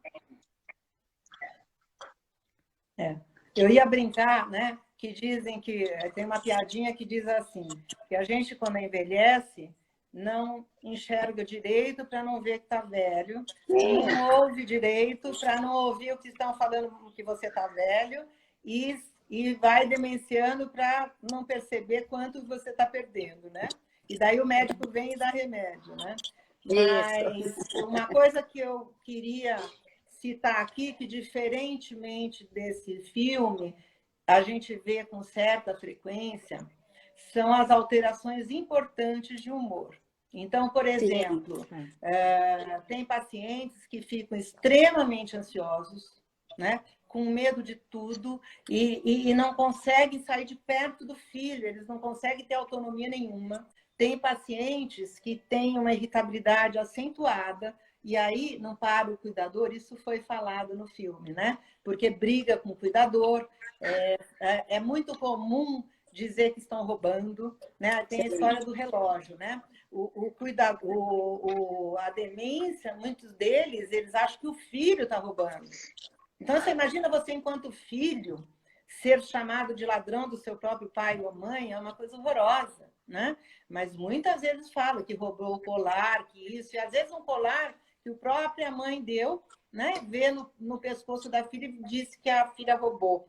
Eu ia brincar, né? Que dizem que tem uma piadinha que diz assim, que a gente, quando envelhece, não enxerga direito para não ver que está velho, não ouve direito para não ouvir o que estão falando que você está velho e vai demenciando para não perceber quanto você está perdendo, né? E daí o médico vem e dá remédio, né? Mas uma coisa que eu queria citar aqui, que diferentemente desse filme, a gente vê com certa frequência, são as alterações importantes de humor. Então, por exemplo, tem pacientes que ficam extremamente ansiosos, né? Com medo de tudo e não conseguem sair de perto do filho, eles não conseguem ter autonomia nenhuma. Tem pacientes que têm uma irritabilidade acentuada, e aí não para o cuidador, isso foi falado no filme, né? Porque briga com o cuidador, é muito comum dizer que estão roubando, né? Tem a história do relógio, né? A demência, muitos deles, eles acham que o filho está roubando. Então, você imagina você, enquanto filho, ser chamado de ladrão do seu próprio pai ou mãe é uma coisa horrorosa, né? Mas muitas vezes falam que roubou o colar, que isso, e às vezes um colar que a própria mãe deu, né? Vê no pescoço da filha e disse que a filha roubou.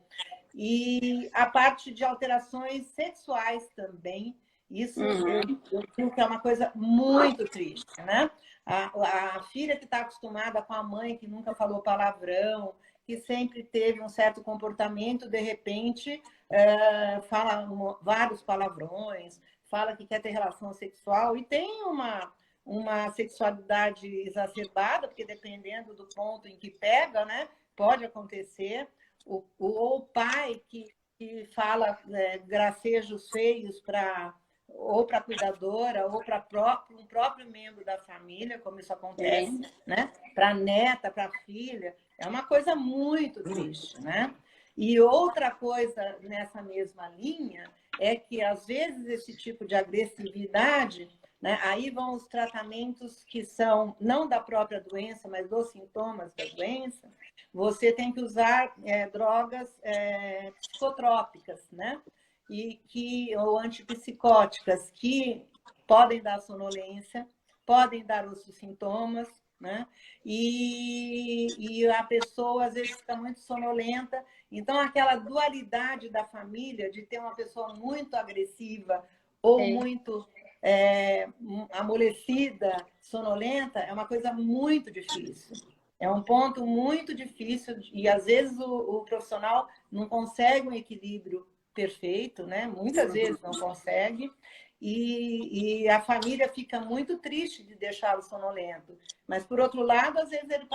E a parte de alterações sexuais também, isso eu digo que é uma coisa muito triste, né? A filha que está acostumada com a mãe que nunca falou palavrão, que sempre teve um certo comportamento, de repente fala vários palavrões, fala que quer ter relação sexual e tem uma sexualidade exacerbada, porque dependendo do ponto em que pega, né, pode acontecer. O pai que fala gracejos feios para ou para a cuidadora, ou para um próprio membro da família, como isso acontece, né? Para a neta, para a filha. É uma coisa muito triste, né? E outra coisa nessa mesma linha é que, às vezes, esse tipo de agressividade, né? Aí vão os tratamentos que são não da própria doença, mas dos sintomas da doença. Você tem que usar drogas psicotrópicas, né? Ou antipsicóticas, que podem dar sonolência, podem dar outros sintomas, né? E a pessoa, às vezes, fica muito sonolenta. Então, aquela dualidade da família, de ter uma pessoa muito agressiva ou muito amolecida, sonolenta, é uma coisa muito difícil. É um ponto muito difícil e, às vezes, o profissional não consegue um equilíbrio perfeito, né? Muitas vezes não consegue, e a família fica muito triste de deixá-lo sonolento. Mas, por outro lado, às vezes ele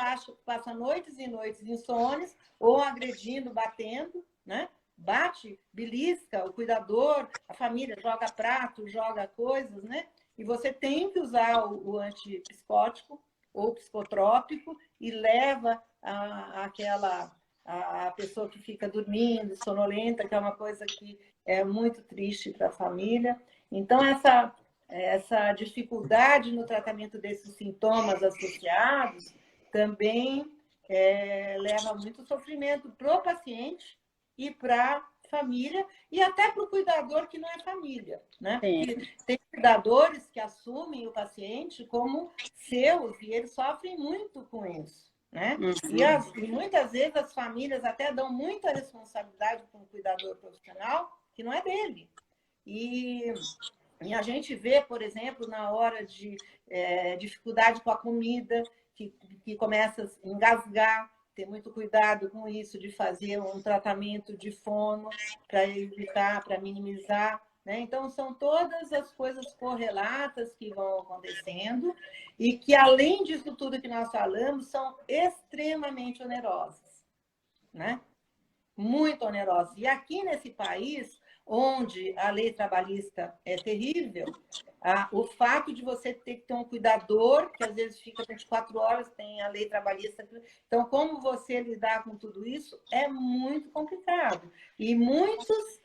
passa noites e noites insônias, ou agredindo, batendo, né? Bate, belisca o cuidador, a família joga prato, joga coisas, né? E você tem que usar o antipsicótico ou psicotrópico e leva a pessoa que fica dormindo, sonolenta, que é uma coisa que é muito triste para a família. Então, essa dificuldade no tratamento desses sintomas associados também leva muito sofrimento para o paciente e para a família, e até para o cuidador que não é família, né? Tem cuidadores que assumem o paciente como seus, e eles sofrem muito com isso, né? E muitas vezes as famílias até dão muita responsabilidade para um cuidador profissional que não é dele. E a gente vê, por exemplo, na hora de dificuldade com a comida, que começa a engasgar, ter muito cuidado com isso, de fazer um tratamento de fono para evitar, para minimizar, né? Então, são todas as coisas correlatas que vão acontecendo e que, além disso tudo que nós falamos, são extremamente onerosas, né? Muito onerosas. E aqui nesse país, onde a lei trabalhista é terrível, o fato de você ter que ter um cuidador, que às vezes fica 24 horas, tem a lei trabalhista. Então, como você lidar com tudo isso é muito complicado. E muitos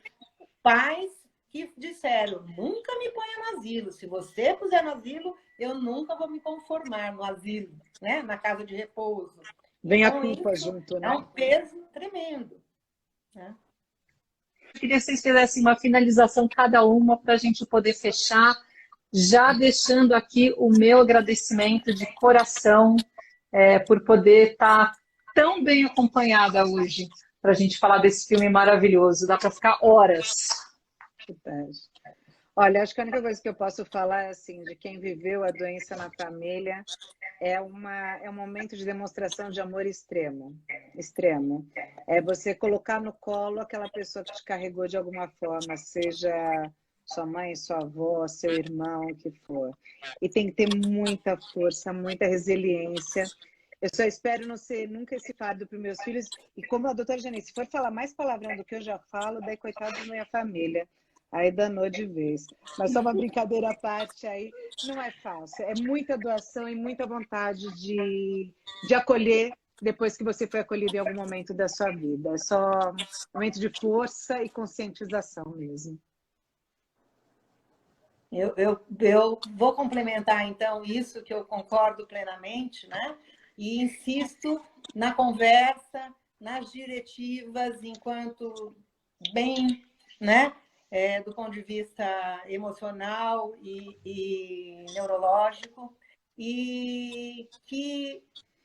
pais que disseram, nunca me ponha no asilo. Se você puser no asilo, eu nunca vou me conformar no asilo, né? Na casa de repouso. Vem então, a culpa junto, né? É um peso tremendo, né? Eu queria que vocês fizessem uma finalização cada uma para a gente poder fechar, já deixando aqui o meu agradecimento de coração por poder estar tão bem acompanhada hoje, para a gente falar desse filme maravilhoso. Dá para ficar horas. Verdade. Olha, acho que a única coisa que eu posso falar é assim, de quem viveu a doença na família, é um momento de demonstração de amor extremo, extremo. É você colocar no colo aquela pessoa que te carregou de alguma forma, seja sua mãe, sua avó, seu irmão, o que for. E tem que ter muita força, muita resiliência. Eu só espero não ser nunca esse fardo para os meus filhos. E como a doutora Janice, se for falar mais palavrão do que eu já falo, daí coitado da minha família. Aí danou de vez. Mas só uma brincadeira à parte aí, não é fácil. É muita doação e muita vontade de acolher depois que você foi acolhido em algum momento da sua vida. É só um momento de força e conscientização mesmo. Eu vou complementar, então, isso que eu concordo plenamente, né? E insisto na conversa, nas diretivas, enquanto bem, né? Do ponto de vista emocional e neurológico, e que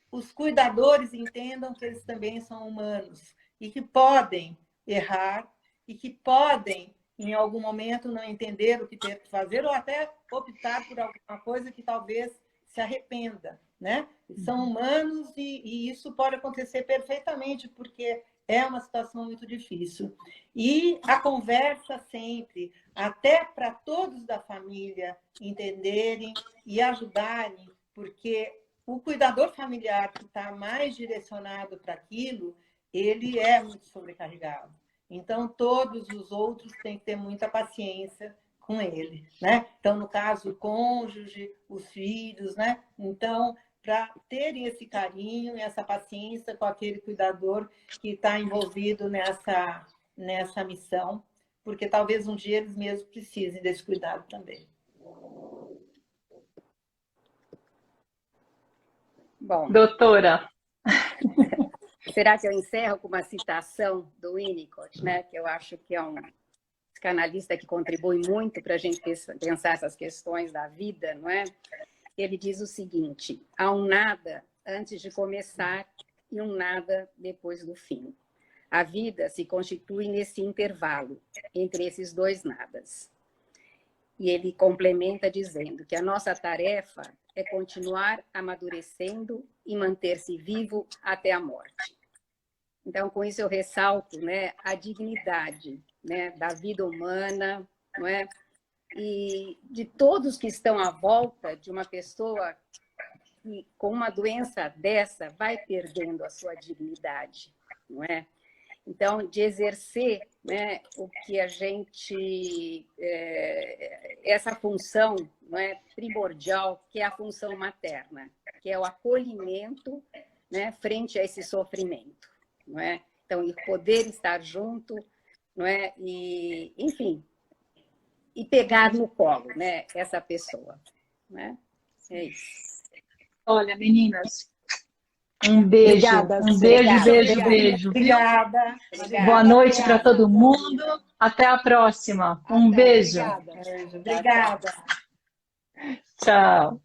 os cuidadores entendam que eles também são humanos e que podem errar e que podem, em algum momento, não entender o que ter que fazer ou até optar por alguma coisa que talvez se arrependa, né? São humanos e isso pode acontecer perfeitamente, porque é uma situação muito difícil. E a conversa sempre, até para todos da família entenderem e ajudarem, porque o cuidador familiar que está mais direcionado para aquilo, ele é muito sobrecarregado. Então, todos os outros têm que ter muita paciência com ele, né? Então, no caso, o cônjuge, os filhos, né? Então, para terem esse carinho e essa paciência com aquele cuidador que está envolvido nessa missão, porque talvez um dia eles mesmos precisem desse cuidado também. Bom, Doutora. será que eu encerro com uma citação do Winnicott, né? Que eu acho que é um psicanalista que contribui muito para a gente pensar essas questões da vida, não é? Ele diz o seguinte: há um nada antes de começar e um nada depois do fim. A vida se constitui nesse intervalo entre esses dois nadas. E ele complementa dizendo que a nossa tarefa é continuar amadurecendo e manter-se vivo até a morte. Então, com isso eu ressalto, né, a dignidade, né, da vida humana, não é? E de todos que estão à volta de uma pessoa que, com uma doença dessa, vai perdendo a sua dignidade, não é? Então, de exercer, né, o que a gente... essa função, não é, primordial, que é a função materna, que é o acolhimento, né, frente a esse sofrimento, não é? Então, poder estar junto, não é? E, enfim, e pegar no colo, né, essa pessoa, né? É isso. Olha, meninas, um beijo. Obrigada, Um beijo, obrigada, beijo, obrigada. beijo. Obrigada. Boa noite para todo mundo. Até a próxima. Um beijo. Obrigada. Obrigada. Tchau.